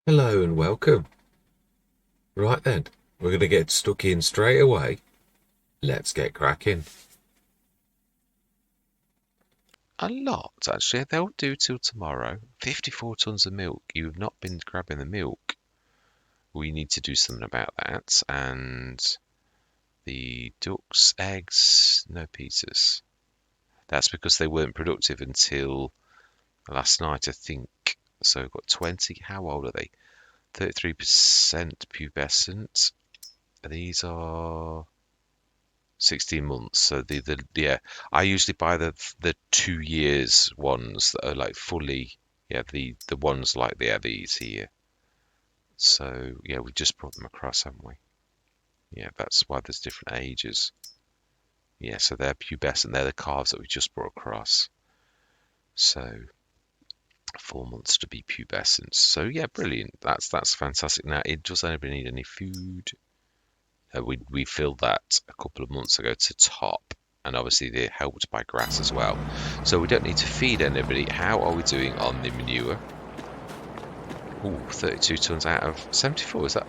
Hello and welcome. Right then, we're going to get stuck in straight away. Let's get cracking. A lot, actually. They'll do till tomorrow. 54 tons of milk. You've not been grabbing the milk. We need to do something about that. And the ducks, eggs, no pizzas. That's because they weren't productive until last night, I think. So we've got 20. How old are they? 33% pubescent. These are 16 months. So yeah, I usually buy the 2 years ones that are like fully, yeah, the ones like these here. So yeah, we just brought them across, haven't we? Yeah, that's why there's different ages. Yeah, so they're pubescent. They're the calves that we just brought across. So 4 months to be pubescent. So yeah, brilliant. That's fantastic. Now, does anybody need any food? We filled that a couple of months ago to top, and obviously they're helped by grass as well. So we don't need to feed anybody. How are we doing on the manure? Ooh, 32 tons out of 74. Is that?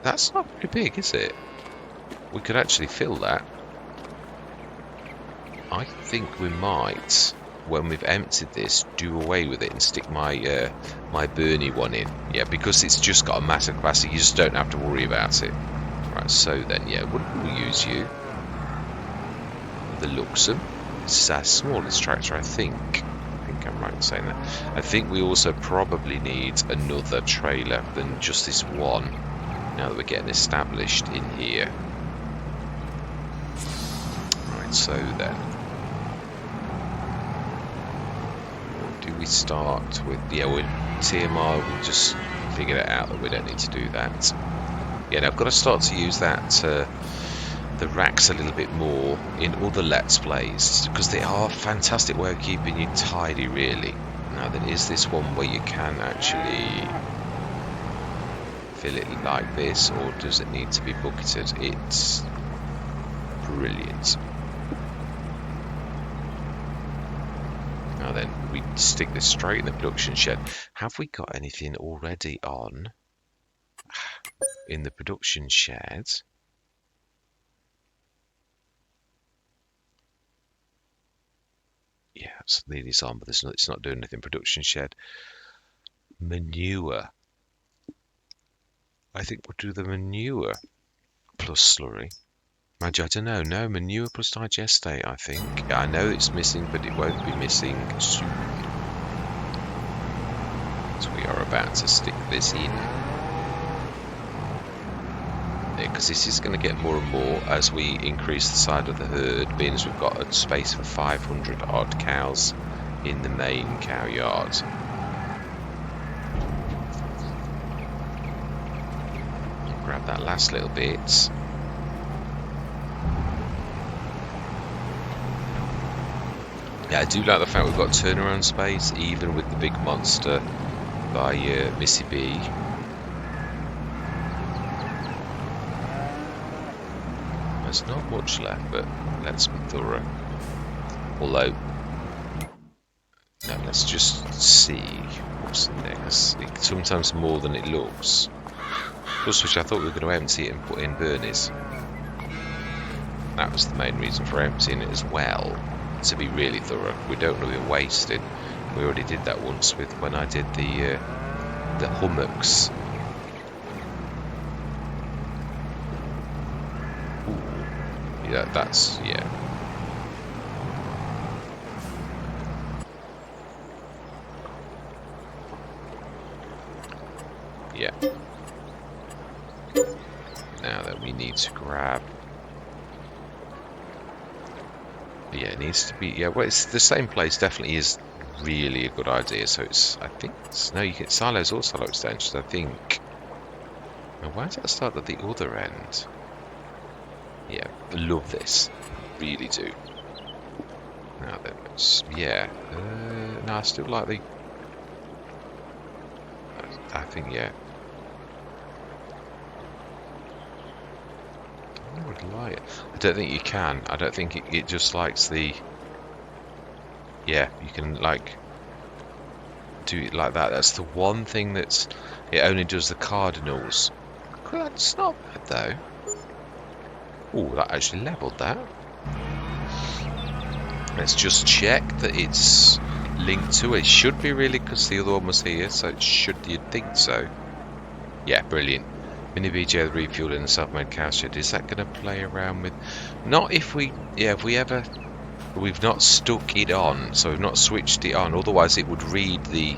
That's not very big, is it? We could actually fill that. I think we might, when we've emptied this, do away with it and stick my my Bernie one in. Yeah, because it's just got a massive capacity. You just don't have to worry about it. Right, so then, yeah, we'll use you. The Luxem. This is our smallest tractor, I think. I think I'm right in saying that. I think we also probably need another trailer than just this one, now that we're getting established in here. Right, so then. Do we start with, yeah, with TMR, we'll just figure it out that we don't need to do that. Yeah, now I've got to start to use that, the racks a little bit more in other Let's Plays, because they are a fantastic way of keeping you tidy, really. Now then, is this one where you can actually fill it like this, or does it need to be bucketed? It's brilliant. Now then, we stick this straight in the production shed. Have we got anything already on in the production shed? Yeah, it's nearly on, but it's not doing anything. Production shed. Manure. I think we'll do the manure plus slurry. Mind you, I don't know. No, manure plus digestate, I think. I know it's missing, but it won't be missing soon. So we are about to stick this in. Yeah, because this is going to get more and more as we increase the size of the herd, being as we've got a space for 500 odd cows in the main cow yard. Grab that last little bit. Yeah, I do like the fact we've got turnaround space, even with the big monster by Missy B. There's not much left, but let's be thorough. Although, no, let's just see what's next. It's sometimes more than it looks. Plus, which I thought we were going to empty it and put in Bernie's. That was the main reason for emptying it as well. To be really thorough. We don't want to be wasted. We already did that once with when I did the hummocks. Ooh. Yeah, that's, yeah. Yeah. Now that we need to grab. Yeah, it needs to be, yeah, well, it's the same place definitely is really a good idea. So it's, I think, no, you get silos or silo extensions, I think. Now, why does that start at the other end? Yeah, I love this. Really do. Now then, yeah. No, I still like the, I think, yeah. I would like it. I don't think you can. I don't think it just likes the... Yeah, you can like... do it like that. That's the one thing it only does the cardinals. That's not bad though. Oh, that actually leveled that. Let's just check that it's linked to it. It should be really, because the other one was here, so it should, you'd think so. Yeah, brilliant. Mini BJ, the refuel in the self-made cow shed. Is that going to play around with? Not if we, yeah, if we ever, we've not stuck it on, so we've not switched it on. Otherwise, it would read the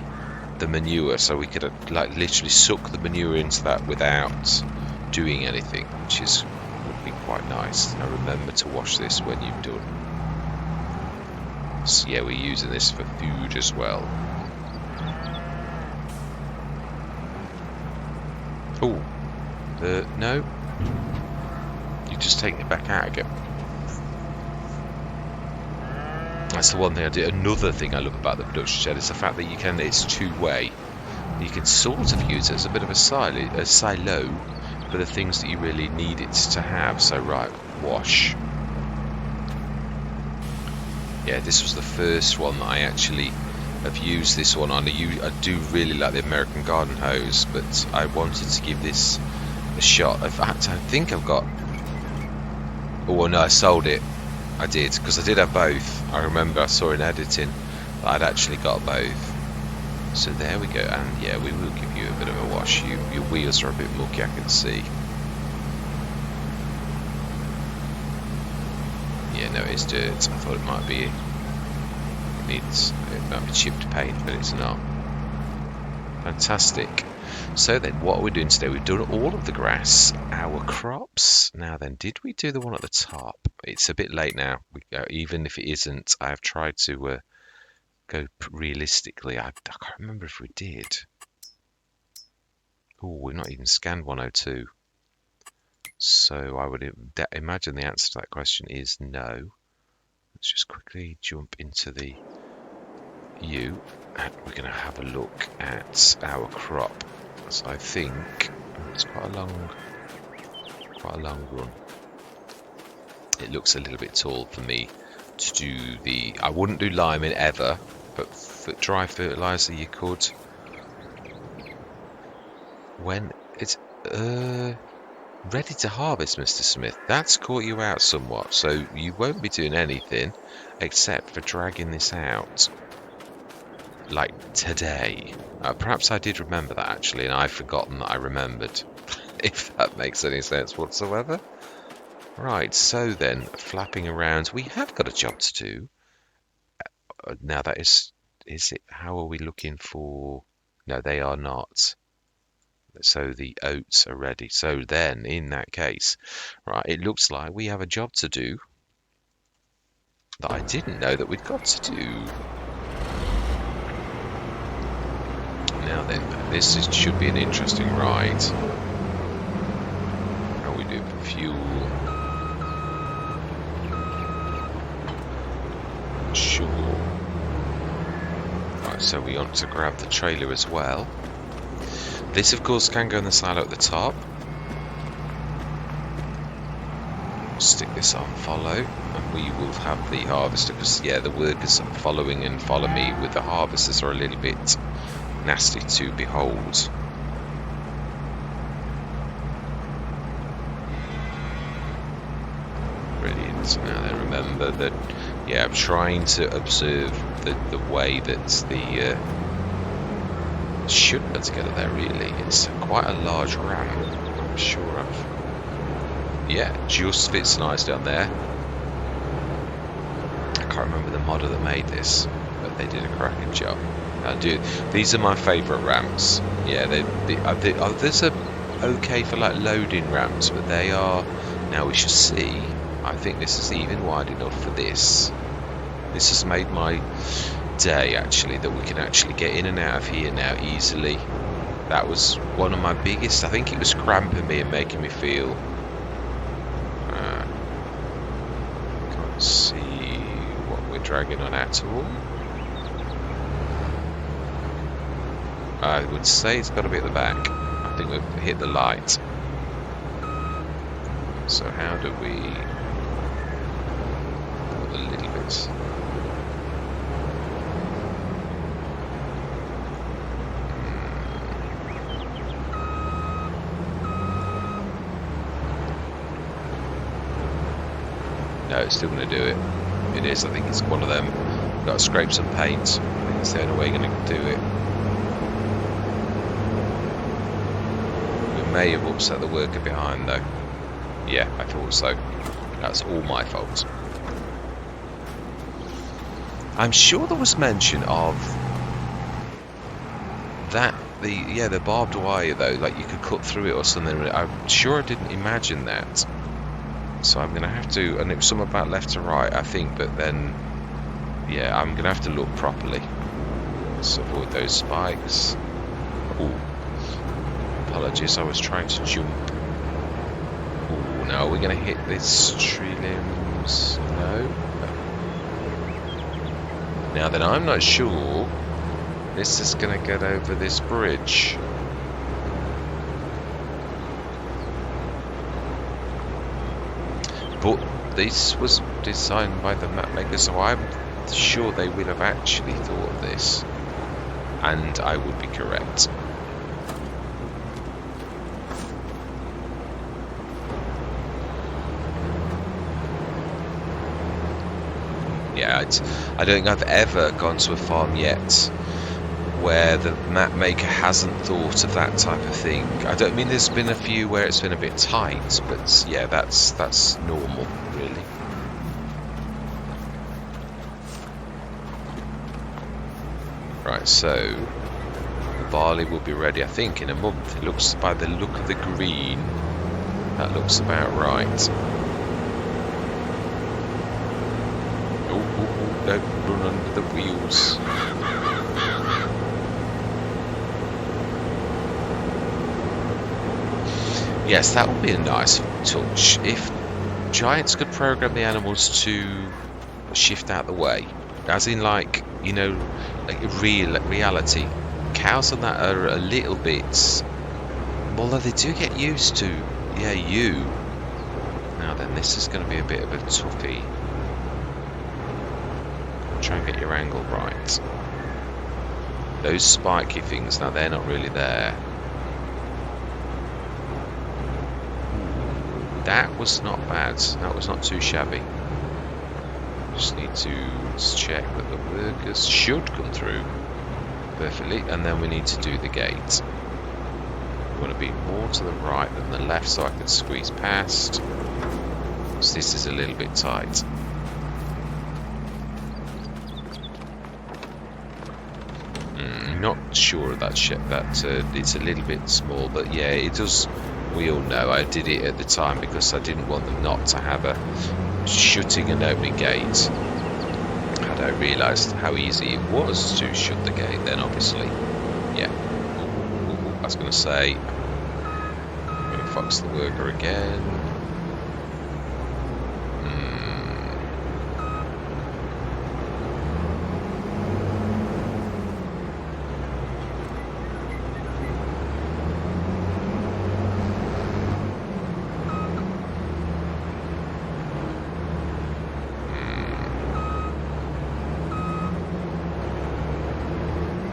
manure, so we could like literally suck the manure into that without doing anything, which would be quite nice. Now remember to wash this when you've done. So yeah, we're using this for food as well. Oh, no, you're just taking it back out again. That's the one thing I do. Another thing I love about the production shed is the fact that it's two-way. You can sort of use it as a bit of a silo for the things that you really need it to have. So right, wash. Yeah, this was the first one that I actually have used this one on. I do really like the American Garden hose, but I wanted to give this a shot. In fact, I think I've got... Oh, no, I sold it. I did, because I did have both. I remember I saw in editing that I'd actually got both. So there we go, and yeah, we will give you a bit of a wash. Your wheels are a bit mucky, I can see. Yeah, no, it's dirt. I thought it might be. It might be chipped paint, but it's not. Fantastic. So then, what are we doing today? We've done all of the grass, our crops. Now then, did we do the one at the top? It's a bit late now. Even if it isn't, I've tried to go realistically. I can't remember if we did. Oh, we've not even scanned 102. So I would imagine the answer to that question is no. Let's just quickly jump into the U, and we're going to have a look at our crop. So I think it's quite a long run. It looks a little bit tall for me to do the. I wouldn't do liming ever, but for dry fertilizer you could. When it's ready to harvest, Mr. Smith. That's caught you out somewhat, so you won't be doing anything except for dragging this out like today. Perhaps I did remember that actually, and I've forgotten that I remembered. If that makes any sense whatsoever. Right, so then, flapping around, we have got a job to do. Now that is it? How are we looking for? No, they are not. So the oats are ready. So then, in that case, right, it looks like we have a job to do that I didn't know that we'd got to do. Now then, this should be an interesting ride. How we do for fuel? Sure. Right, so we want to grab the trailer as well. This, of course, can go in the silo at the top. Stick this on follow, and we will have the harvester, because, yeah, the workers following and follow me with the harvesters are a little bit nasty to behold. Brilliant. Now then, remember that, yeah, I'm trying to observe the way that the... should be able to get it there, really. It's quite a large ramp. I'm sure of. Yeah, just fits nice down there. I can't remember the modder that made this, but they did a cracking job. Dude, these are my favourite ramps. Yeah, there's a okay for like loading ramps, but they are. Now we shall see. I think this is even wide enough for this. This has made my day actually, that we can actually get in and out of here now easily. That was one of my biggest. I think it was cramping me and making me feel can't see what we're dragging on at all. I would say it's got to be at the back. I think we've hit the light. So how do we put a little bit? it's still going to do it. It is. I think it's one of them. Got to scrape some paint. I think it's the only way you're going to do it. We may have upset the worker behind though. Yeah, I thought so. That's all my fault. I'm sure there was mention of that the barbed wire though, like you could cut through it or something. I'm sure I didn't imagine that. So I'm gonna have to, and it was something about left to right, I think, but then yeah, I'm gonna have to look properly. Let's avoid those spikes. Ooh. Apologies, I was trying to jump. Ooh, no, we're gonna hit this tree limbs. No. Now then, I'm not sure this is going to get over this bridge. But this was designed by the map maker, so I'm sure they will have actually thought of this. And I would be correct. Yeah, I don't think I've ever gone to a farm yet where the map maker hasn't thought of that type of thing. I don't mean there's been a few where it's been a bit tight, but yeah, that's normal, really. Right, so the barley will be ready, I think, in a month. It looks, by the look of the green, that looks about right. Don't run under the wheels. Yes, that would be a nice touch. If giants could program the animals to shift out the way, as in, like, you know, like reality. Cows and that are a little bit, although they do get used to, yeah, you. Now then, this is going to be a bit of a toughie. Try and get your angle right. Those spiky things, now they're not really there. That was not bad. That was not too shabby. Just need to check that the workers should come through perfectly, and then we need to do the gate. We want to be more to the right than the left so I can squeeze past. So this is a little bit tight. Not sure of that ship. That it's a little bit small, but yeah, it does. We all know I did it at the time because I didn't want them not to have a shutting and opening gate. Had I realised how easy it was to shut the gate, then obviously, yeah. I was going to say, I'm going to fox the worker again.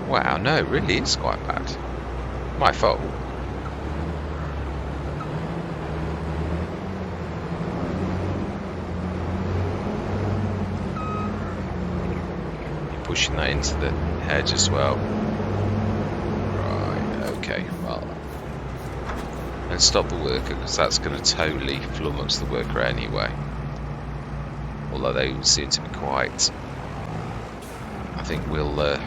Wow, no, it really is quite bad. My fault. You're pushing that into the hedge as well. Right, okay, well. Let's stop the worker, because that's going to totally flummox the worker anyway. Although they seem to be quite... I think we'll...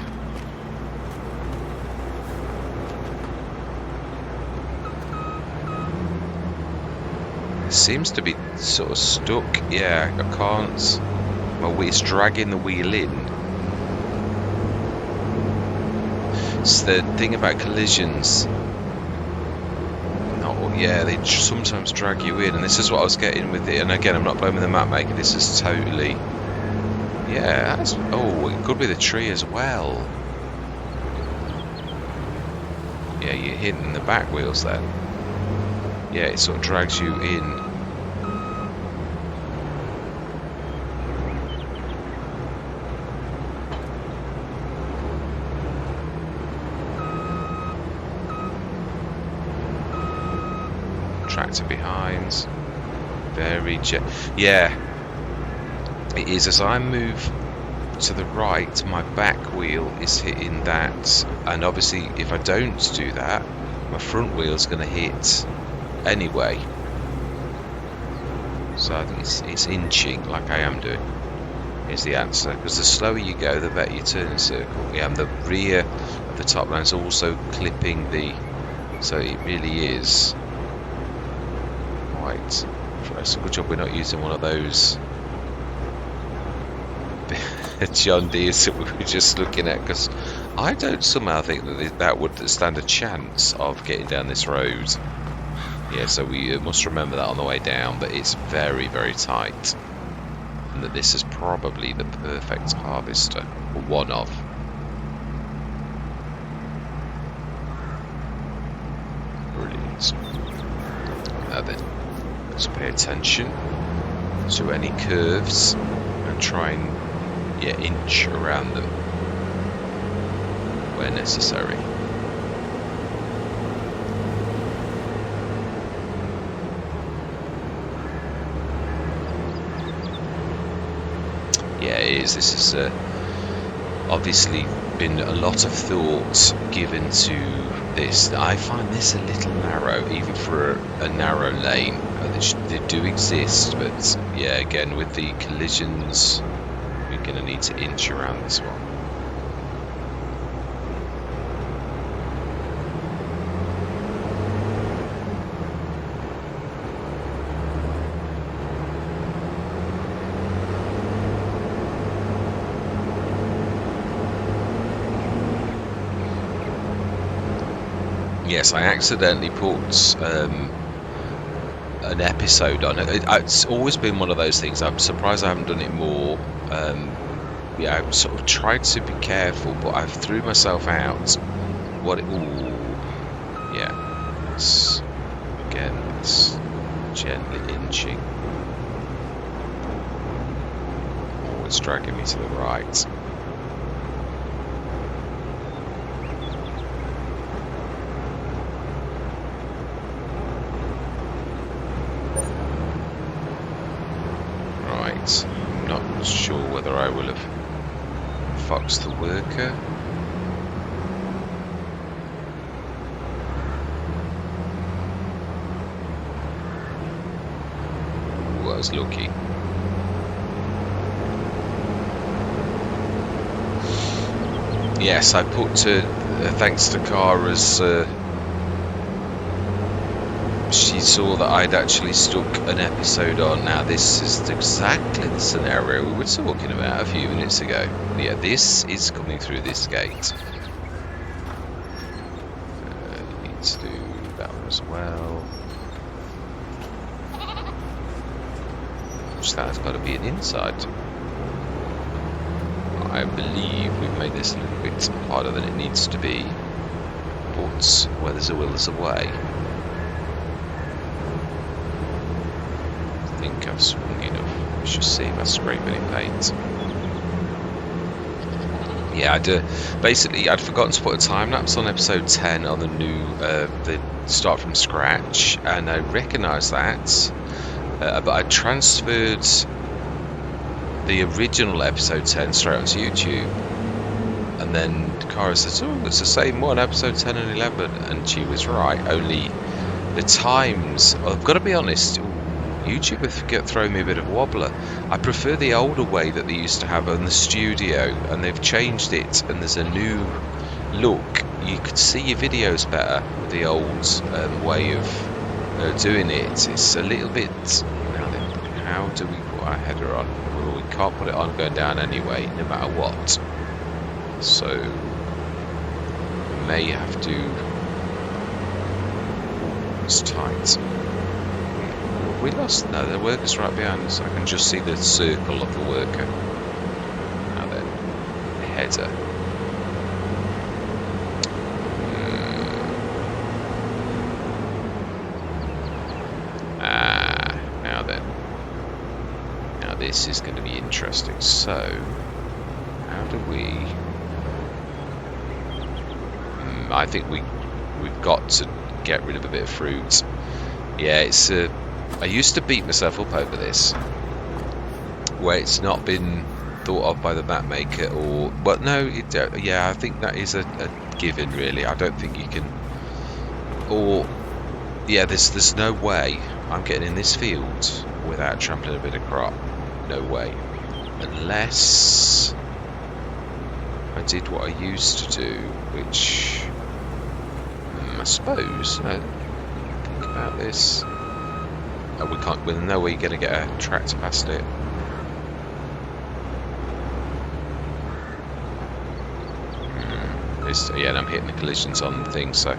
seems to be sort of stuck. Yeah, I can't. Well, it's dragging the wheel in. It's the thing about collisions. Not, yeah, they sometimes drag you in, and this is what I was getting with it. And again, I'm not blaming the map maker. This is totally. Yeah, that's, oh, it could be the tree as well. Yeah, you're hitting the back wheels then. Yeah, it sort of drags you in. Tractor behind. Very yeah. it is as I move to the right, my back wheel is hitting that, and obviously if I don't do that, my front wheel is going to hit anyway. So I think it's inching like I am doing is the answer, because the slower you go the better you turn in circle. Yeah, and the rear of the top line is also clipping the, so it really is quite. It's a good job we're not using one of those John Deere's that we were just looking at, because I don't somehow think that that would stand a chance of getting down this road. Yeah, so we must remember that on the way down, that it's very, very tight, and that this is probably the perfect harvester, or one of. Brilliant. Now then, let's pay attention to any curves and try and inch around them where necessary. Yeah, it is. This is obviously been a lot of thought given to this. I find this a little narrow, even for a narrow lane. They do exist, but yeah, again, with the collisions, we're going to need to inch around this one. Yes, I accidentally put an episode on it. It's always been one of those things. I'm surprised I haven't done it more. Yeah, I've sort of tried to be careful, but I've threw myself out. Ooh, yeah. It's gently inching. Oh, it's dragging me to the right. I'm not sure whether I will have foxed the worker. Ooh, I was lucky. Yes, I put thanks to Kara's. She saw that I'd actually stuck an episode on. Now this is exactly the scenario we were talking about a few minutes ago. Yeah, this is coming through this gate. Need to do that one as well. Which that's got to be an inside. I believe we've made this a little bit harder than it needs to be. But where there's a will, there's a way. I think I've swung enough. You should see if I scrape any paint. Yeah, basically I'd forgotten to put a time lapse on episode 10 on the new the start from scratch, and I recognised that, but I transferred the original episode 10 straight onto YouTube, and then Cara says, "Oh, it's the same one, episode 10 and 11," and she was right. Only the times, I've got to be honest. YouTube have thrown me a bit of a wobbler. I prefer the older way that they used to have on the studio, and they've changed it, and there's a new look. You could see your videos better with the old way of doing it. It's a little bit. Now then, how do we put our header on? Well, we can't put it on going down anyway, no matter what. So we may have to. It's tight. We lost. No, the worker's right behind us. I can just see the circle of the worker. Now then, header. Now then. Now this is going to be interesting. So, how do we? I think we've got to get rid of a bit of fruit. Yeah, it's I used to beat myself up over this, where it's not been thought of by the map maker, or well, no, yeah, I think that is a given, really. I don't think you can, or yeah, there's no way I'm getting in this field without trampling a bit of crop. No way, unless I did what I used to do, which I suppose. Think about this. Oh, we can't. There's no way you're going to get a tractor past it. Yeah, and I'm hitting the collisions on the thing, so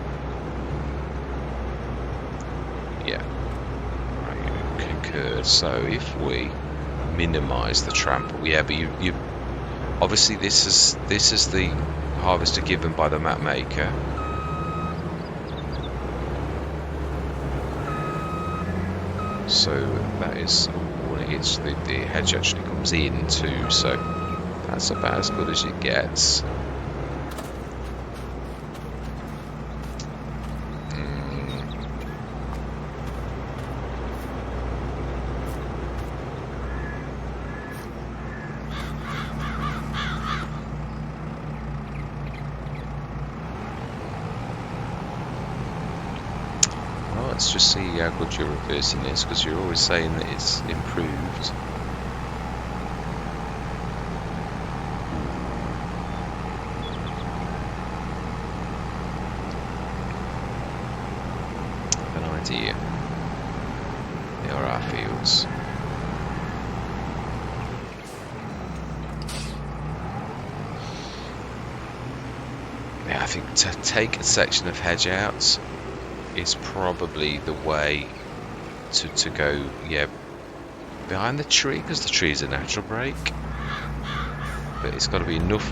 yeah. Right, concurred. So if we minimise the trample, yeah, but you obviously this is the harvester given by the map maker. So that is it's the hedge actually comes in too, so that's about as good as it gets. Let's just see how good you're reversing this, because you're always saying that it's improved. I have an idea. Here are our fields. Yeah, I think to take a section of hedge out is probably the way to go, yeah, behind the tree, because the tree is a natural break, but it's got to be enough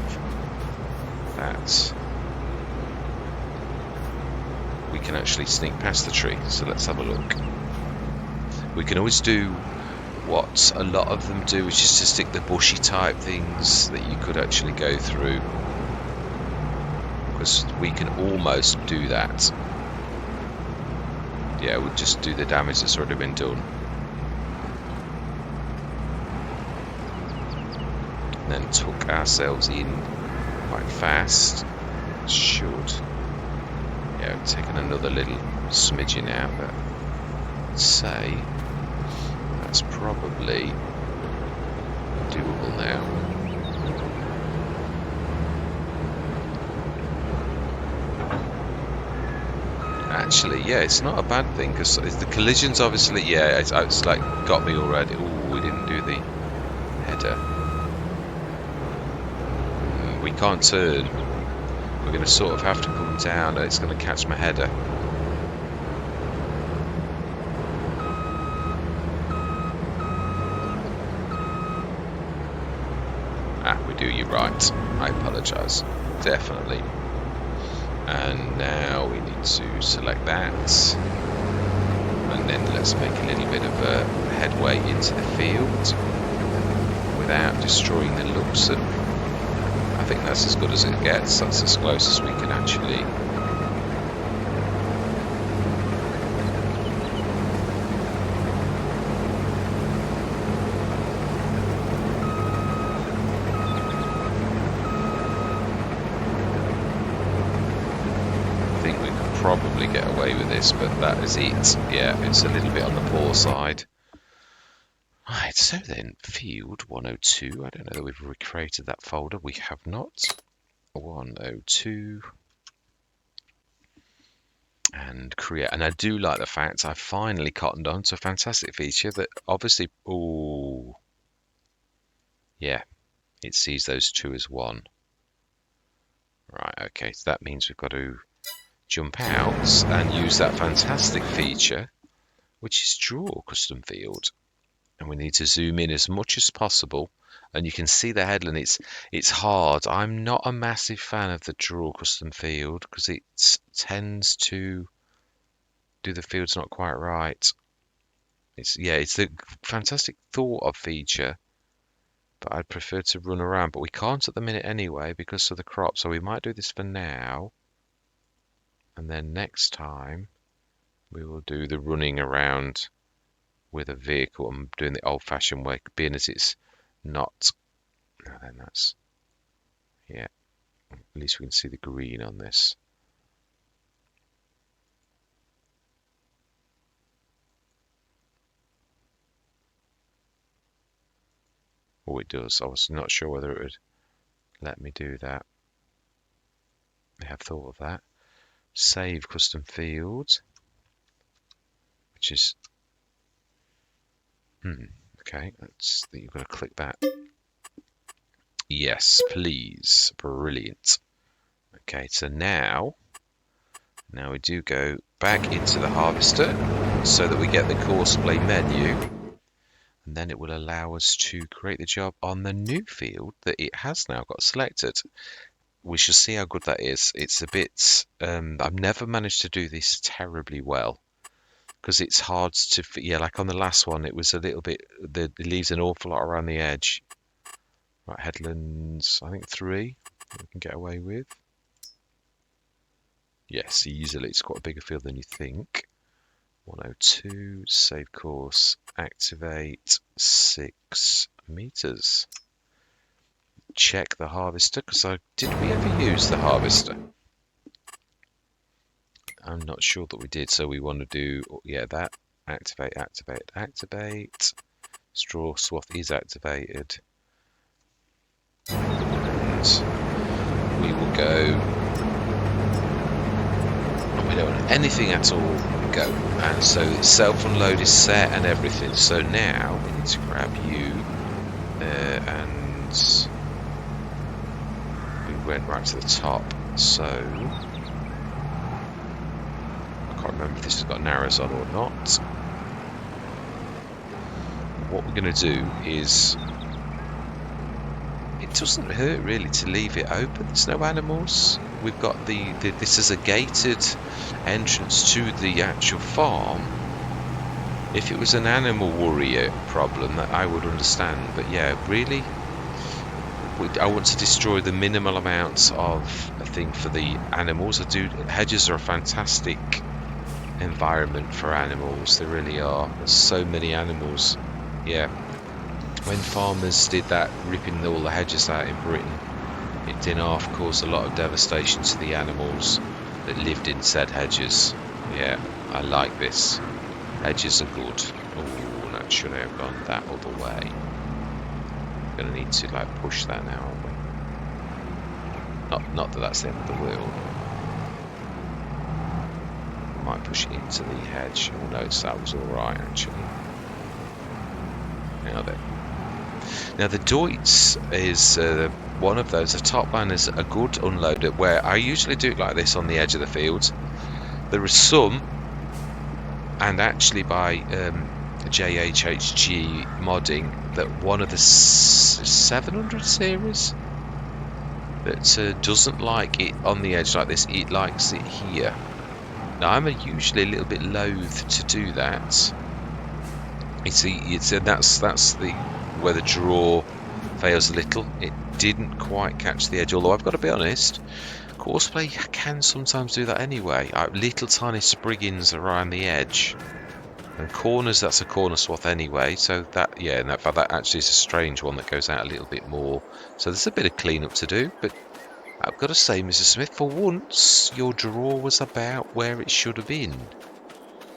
that we can actually sneak past the tree. So let's have a look. We can always do what a lot of them do, which is to stick the bushy type things that you could actually go through, because we can almost do that. Yeah, we'll just do the damage that's already been done. And then tuck ourselves in quite fast. Should. Yeah, we've taken another little smidgen out, but I'd say that's probably doable now. Actually, yeah, it's not a bad thing, because the collisions obviously, yeah, it's like got me already. Oh, we didn't do the header. We can't turn. We're going to sort of have to come down, and it's going to catch my header. We do you right. I apologise. Definitely. And now we need to select that, and then let's make a little bit of a headway into the field without destroying the looks. And I think that's as good as it gets. That's as close as we can actually probably get away with this, but that is it. Yeah, it's a little bit on the poor side. Right, so then, field 102. I don't know that we've recreated that folder. We have not. 102. And create. And I do like the fact I finally cottoned on to a fantastic feature that obviously... Oh, yeah, it sees those two as one. Right, okay, so that means we've got to jump out and use that fantastic feature, which is draw custom field, and we need to zoom in as much as possible, and you can see the headland. It's hard. I'm not a massive fan of the draw custom field because it tends to do the fields not quite right. It's the fantastic thought of feature, but I'd prefer to run around, but we can't at the minute anyway because of the crop, so we might do this for now. And then next time, we will do the running around with a vehicle. I'm doing the old-fashioned way, being as it's not. Now then, that's, yeah, at least we can see the green on this. Oh, it does. I was not sure whether it would let me do that. I have thought of that. Save custom field, which is okay. You've got to click that. Yes, please. Brilliant. Okay, so now we do go back into the harvester so that we get the courseplay menu, and then it will allow us to create the job on the new field that it has now got selected. We shall see how good that is. It's a bit, I've never managed to do this terribly well because it's hard to, yeah, like on the last one, it was a little bit, it leaves an awful lot around the edge. Right, headlands, I think 3 we can get away with. Yes, easily. It's quite a bigger field than you think. 102, save course, activate 6 meters. Check the harvester, because did we ever use the harvester? I'm not sure that we did, so we want to do, yeah, that. Activate, activate, activate. Straw swath is activated. And we will go. We don't want anything at all, go. And so self-unload is set and everything. So now we need to grab you and we went right to the top. So I can't remember if this has got narrows on or not. What we're going to do is, it doesn't hurt really to leave it open. There's no animals. We've got this is a gated entrance to the actual farm. If it was an animal worrier problem, that I would understand. But yeah, really, I want to destroy the minimal amount of a thing for the animals. Hedges are a fantastic environment for animals. They really are. There's so many animals. Yeah. When farmers did that, ripping all the hedges out in Britain, it did half cause a lot of devastation to the animals that lived in said hedges. Yeah, I like this. Hedges are good. Oh, that should have gone that other way. We're going to need to like push that now, aren't we? Not that that's the end of the wheel. We might push it into the hedge. Oh no, that was alright actually. Now then. Now the Deutz is one of those. The top line is a good unloader where I usually do it like this on the edge of the field. There are some, and actually by GlengarBoy modding, that one of the 700 series that doesn't like it on the edge like this. It likes it here. Now I'm usually a little bit loath to do that. That's the where the draw fails a little. It didn't quite catch the edge, although I've got to be honest, courseplay can sometimes do that anyway. Little tiny spriggings around the edge, and corners, that's a corner swath anyway, so that, yeah, in fact that actually is a strange one that goes out a little bit more, so there's a bit of cleanup to do. But I've got to say, Mrs. Smith, for once your draw was about where it should have been.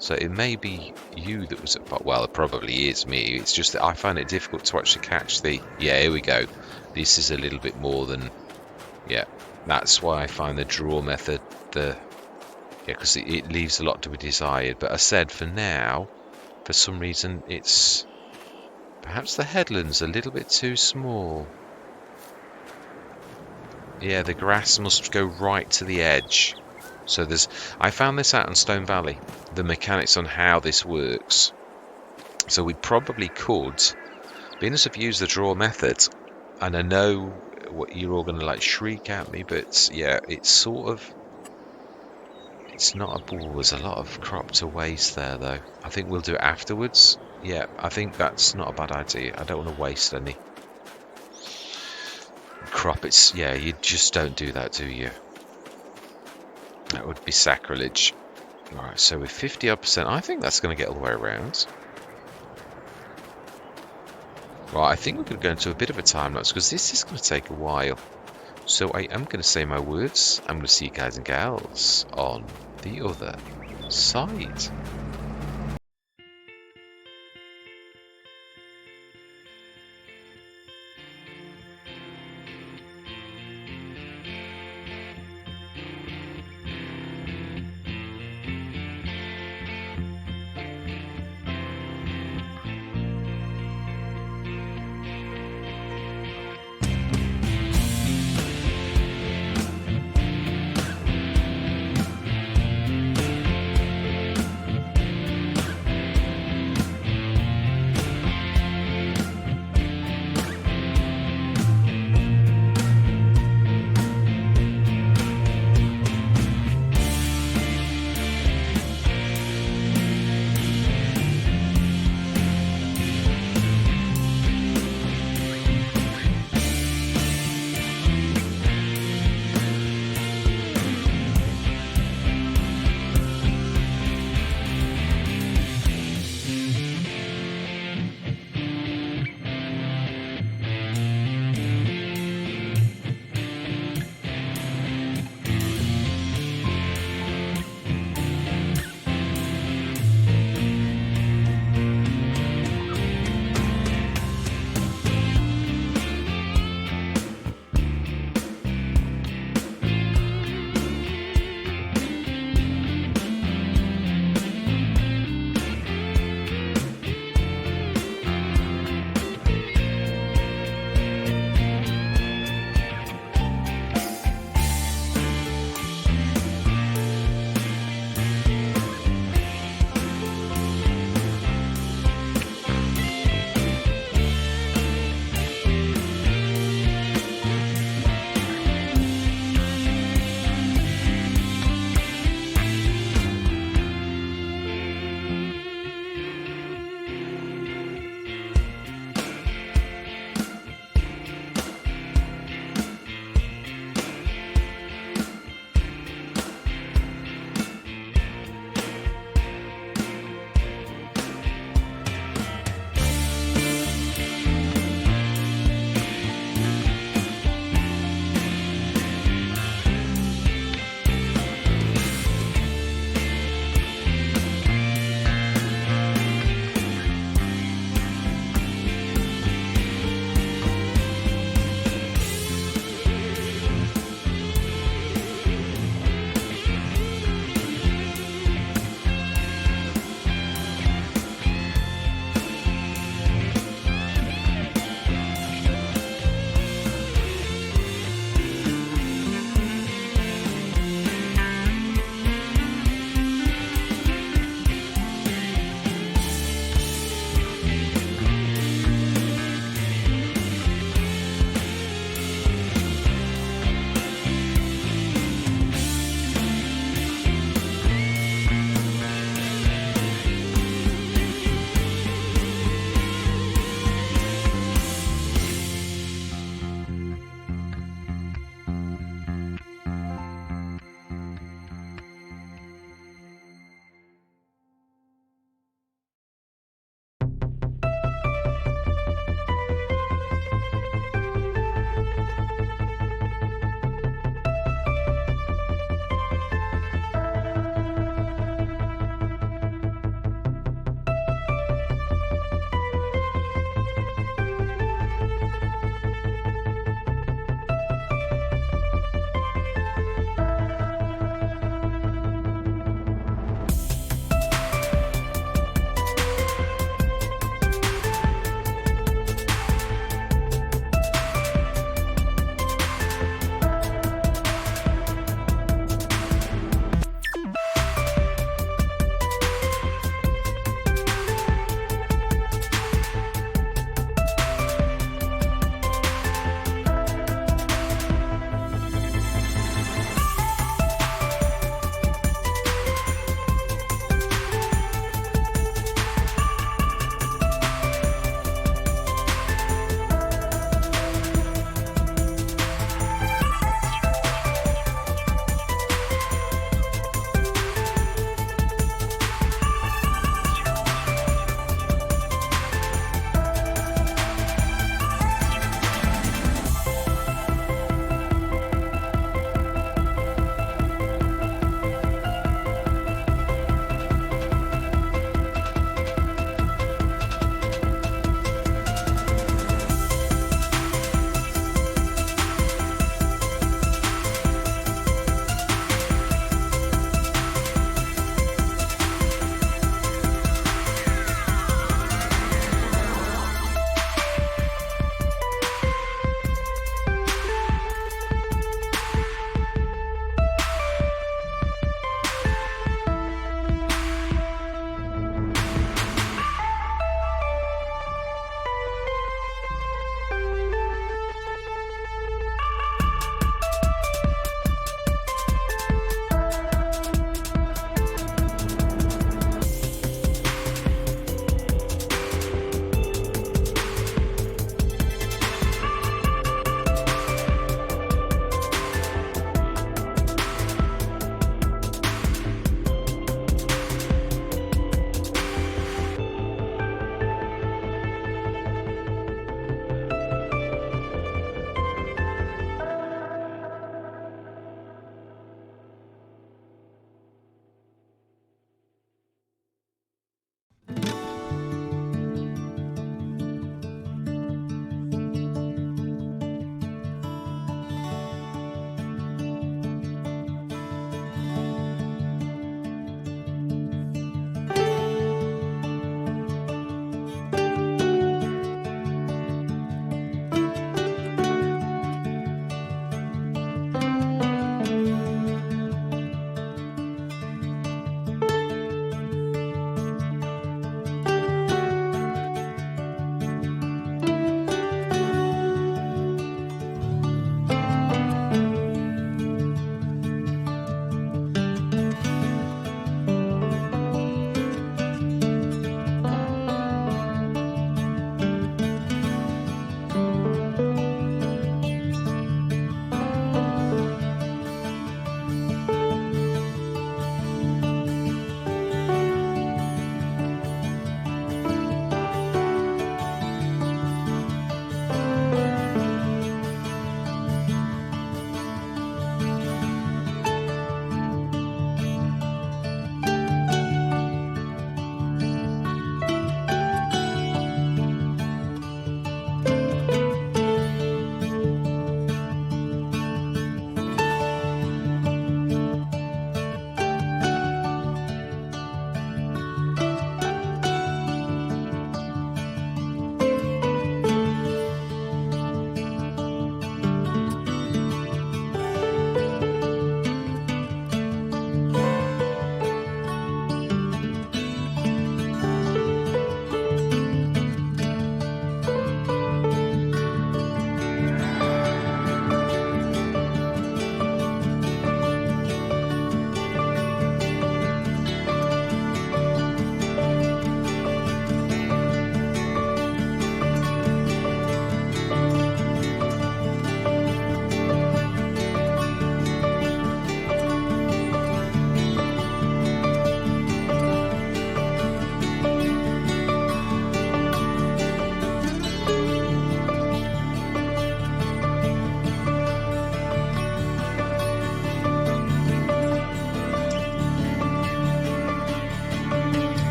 So it may be you that was at, well, it probably is me. It's just that I find it difficult to actually catch the, yeah, here we go. This is a little bit more than, yeah, that's why I find the draw method, because it leaves a lot to be desired. But I said for now, for some reason, it's perhaps the headland's a little bit too small. Yeah, the grass must go right to the edge. So I found this out in Stone Valley, the mechanics on how this works. So we probably could, being as I've used the draw method, and I know what you're all going to like shriek at me, but yeah, it's sort of, it's not a ball. There's a lot of crop to waste there though. I think we'll do it afterwards. Yeah, I think that's not a bad idea. I don't want to waste any crop. It's, yeah, you just don't do that, do you? That would be sacrilege. Right, so with 50%, I think that's going to get all the way around. Right, I think we're going to go into a bit of a time lapse because this is going to take a while. So I am going to say my words. I'm going to see you guys and gals on the other side.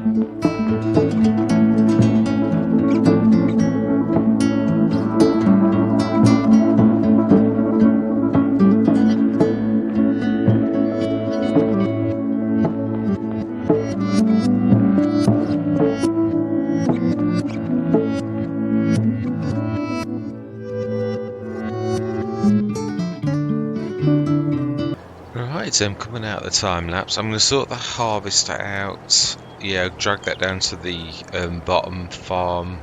Right, so I'm coming out of the time lapse. I'm going to sort the harvester out. Yeah, drag that down to the bottom farm.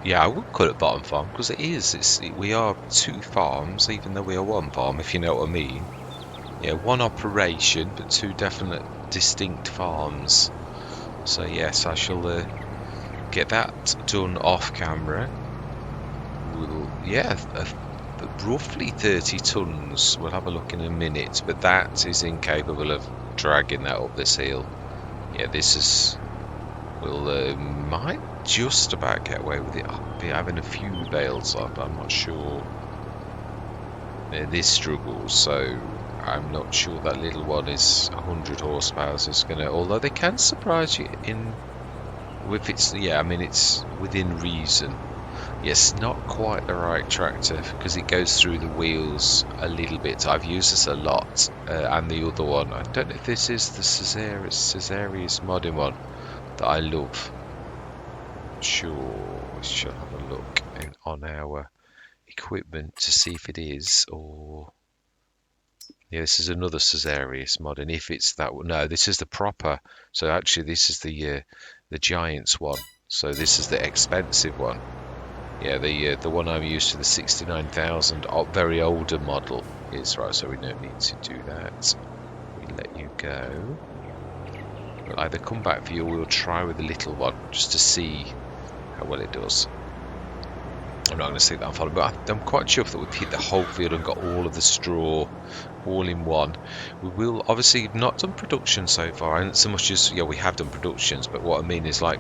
Yeah, I would call it bottom farm because it is. We are two farms, even though we are one farm, if you know what I mean. Yeah, one operation, but two definite distinct farms. So yes, I shall get that done off camera. Roughly 30 tons. We'll have a look in a minute, but that is incapable of dragging that up this hill. Yeah, this is... We'll might just about get away with it. I'll be having a few bales up, I'm not sure. This struggles, so I'm not sure that little one is 100 horsepower, so it's gonna... Although they can surprise you in... With its... Yeah, I mean, it's within reason. Yes, not quite the right tractor because it goes through the wheels a little bit. I've used this a lot, and the other one, I don't know if this is the Eire Modding one that I love. Sure, we shall have a look on our equipment to see if it is, or yeah, this is another Eire Modding. If it's that one, no, this is the proper. So actually, this is the Giants one. So this is the expensive one. Yeah, the one I'm used to, the 69,000, very older model is right, so we don't need to do that. We let you go. We'll either come back for you or we'll try with the little one, just to see how well it does. I'm not going to stick that on follow, but I'm quite chuffed that we've hit the whole field and got all of the straw all in one. We will obviously not done production so far, and so much as we have done productions, but what I mean is like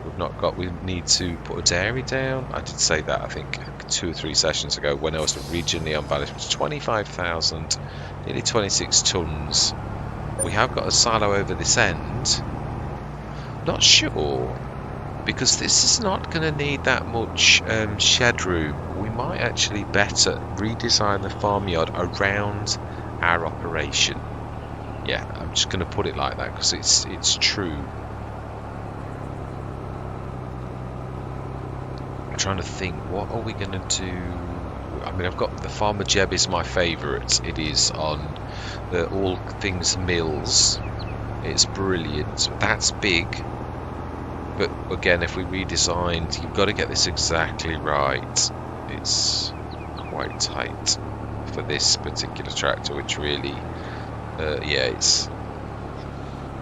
we need to put a dairy down. I did say that I think 2 or 3 sessions ago when I was originally on BallySpring. It was 25,000, nearly 26 tons. We have got a silo over this end. Not sure, because this is not going to need that much shed room. We might actually better redesign the farmyard around our operation. Yeah, I'm just going to put it like that because it's true. I'm trying to think, what are we going to do? I mean, I've got the Farmer Jeb is my favourite. It is on the All Things Mills. It's brilliant. That's big. But again, if we redesigned, you've got to get this exactly right. It's quite tight for this particular tractor, which really, it's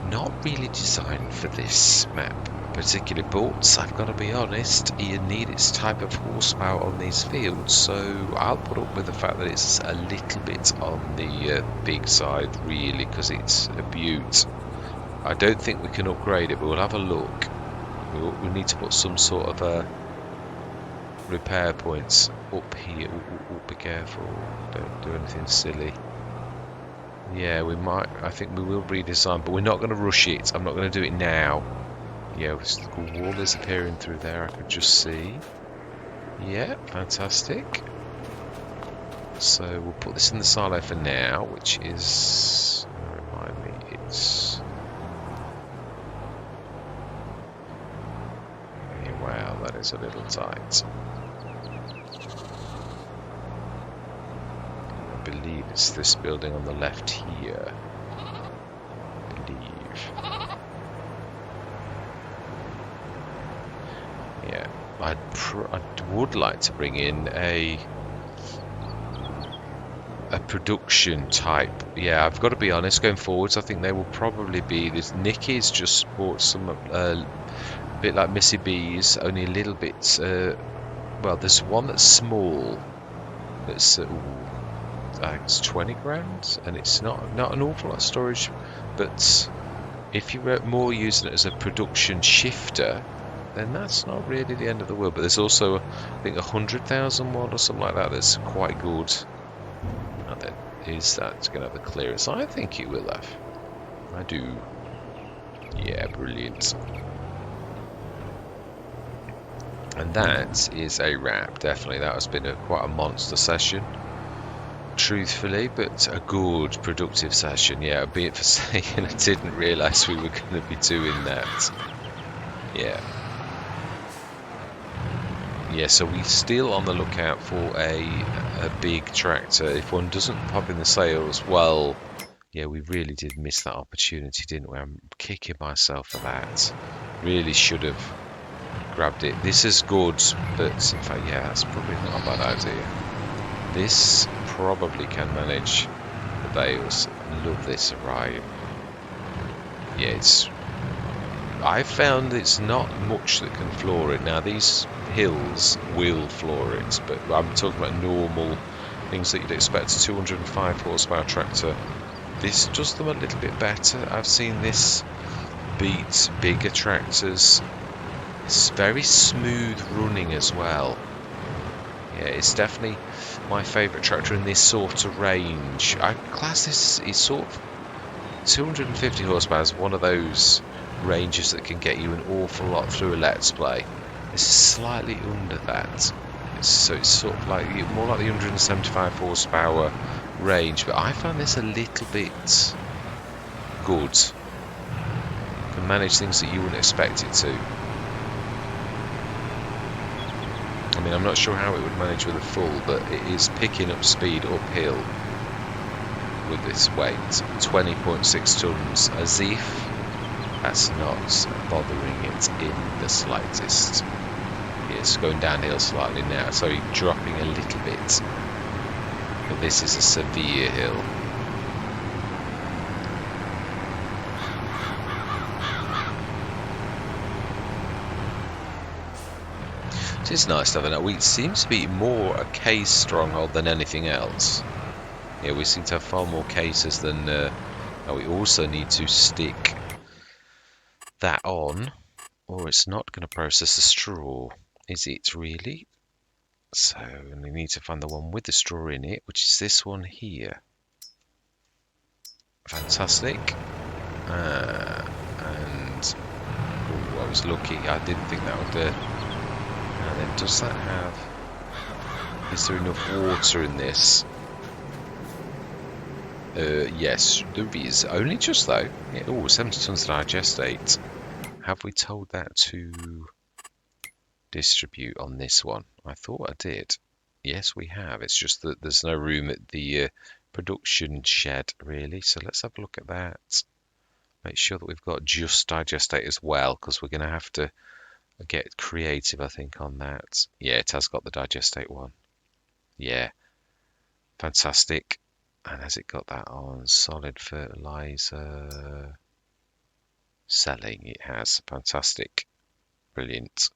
not really designed for this map particularly. But I've got to be honest, you need its type of horsepower on these fields, so I'll put up with the fact that it's a little bit on the big side, really, because it's a beaut. I don't think we can upgrade it, but we'll have a look. We need to put some sort of repair points up here. Be careful, don't do anything silly. Yeah, we might. I think we will redesign, but we're not going to rush it. I'm not going to do it now. Yeah, the wall is appearing through there. I could just see. Yeah, fantastic. So we'll put this in the silo for now, which is, remind me, it's... Wow, that is a little tight. I believe it's this building on the left here. I believe. Yeah, I would like to bring in a production type. Yeah, I've got to be honest, going forwards, I think they will probably be this. Nikki's just bought some bit like Missy B's, only a little bit. Well, there's one that's small. That's it's 20 grand, and it's not an awful lot of storage. But if you're more using it as a production shifter, then that's not really the end of the world. But there's also, I think, 100,000 one or something like that. That's quite good. And then is that going to have the clearance? I think it will have. I do. Yeah, brilliant. And that is a wrap, definitely. That has been quite a monster session, truthfully, but a good, productive session. Yeah, be it for saying I didn't realise we were going to be doing that. Yeah. Yeah, so we're still on the lookout for a big tractor. If one doesn't pop in the sales, well, yeah, we really did miss that opportunity, didn't we? I'm kicking myself for that. Really should have grabbed it. This is good, but in fact, yeah, that's probably not a bad idea. This probably can manage the bales. Love this, right? Yeah, I found it's not much that can floor it. Now, these hills will floor it, but I'm talking about normal things that you'd expect a 205 horsepower tractor. This does them a little bit better. I've seen this beat bigger tractors. It's very smooth running as well. Yeah, it's definitely my favourite tractor in this sort of range. I class this is sort of 250 horsepower is one of those ranges that can get you an awful lot through a Let's Play. This is slightly under that. So it's sort of like more like the 175 horsepower range, but I found this a little bit good. Can manage things that you wouldn't expect it to. I mean, I'm not sure how it would manage with a full, but it is picking up speed uphill with this weight. 20.6 tons, as if that's not bothering it in the slightest. It's going downhill slightly now, so dropping a little bit. But this is a severe hill. It is nice to have that. We seem to be more a case stronghold than anything else. Yeah, we seem to have far more cases than. We also need to stick that on, or it's not going to process the straw. Is it really? So we need to find the one with the straw in it, which is this one here. Fantastic. And I was lucky. I didn't think that would. And then does that have? Is there enough water in this? Yes, there is. Only just though. Yeah, oh, 70 tons of digestate. Have we told that to distribute on this one? I thought I did. Yes, we have. It's just that there's no room at the production shed, really. So let's have a look at that. Make sure that we've got just digestate as well, because we're going to have to get creative, I think, on that. Yeah, it has got the digestate one. Yeah. Fantastic. And has it got that on solid fertilizer? Selling, it has. Fantastic. Brilliant.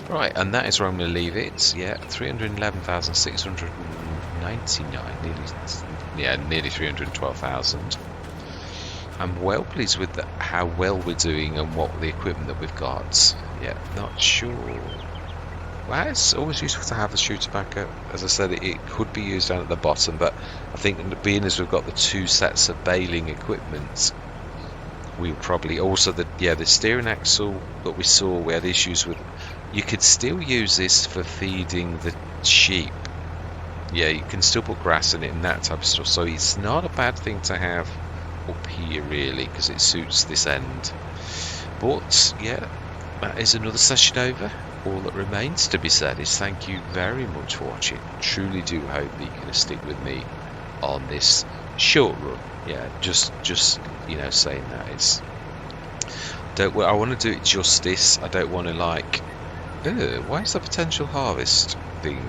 Right, and that is where I'm going to leave it. Yeah, 311,699. Nearly 312,000. I'm well pleased with how well we're doing and what the equipment that we've got. Yeah, not sure. Well, it's always useful to have the shooter backup. As I said, it could be used down at the bottom, but I think being as we've got the two sets of baling equipment, we'll probably also the steering axle that we saw we had issues with. You could still use this for feeding the sheep. Yeah, you can still put grass in it and that type of stuff. So it's not a bad thing to have up here, really, because it suits this end. But yeah, that is another session over. All that remains to be said is thank you very much for watching. Truly do hope that you're going to stick with me on this short run. Yeah, just saying that is. I want to do it justice. I don't want to why is the potential harvest thing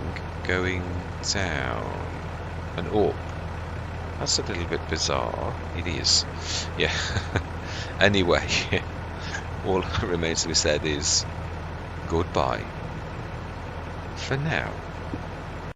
going down and up? That's a little bit bizarre. It is. Yeah. Anyway, all that remains to be said is goodbye for now.